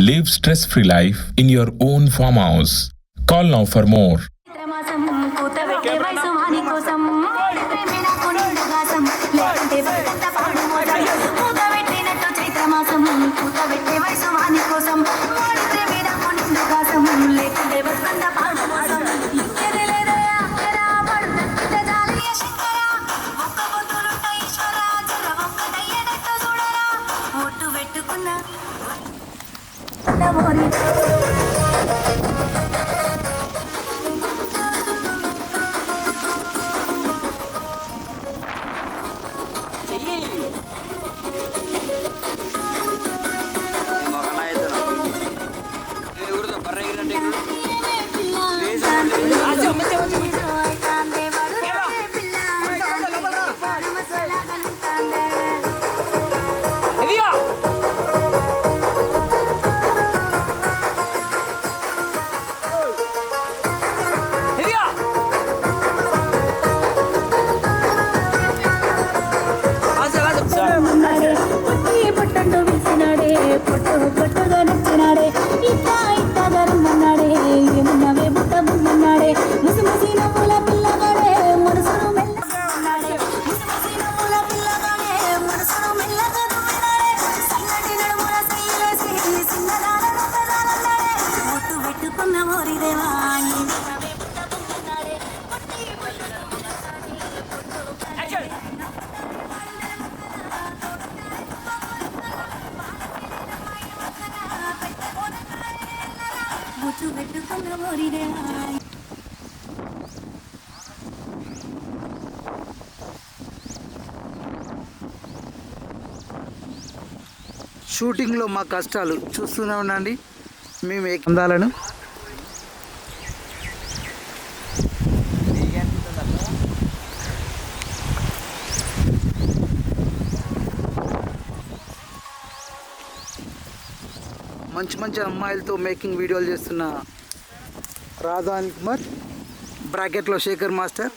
Live stress-free life in your own farmhouse. Call now for more. షూటింగ్లో మా కష్టాలు చూస్తూనే ఉండండి మేము అందాలను. మంచి మంచి అమ్మాయిలతో మేకింగ్ వీడియోలు చేస్తున్న రాధా అనిల్ కుమార్, బ్రాకెట్లో శేఖర్ మాస్టర్.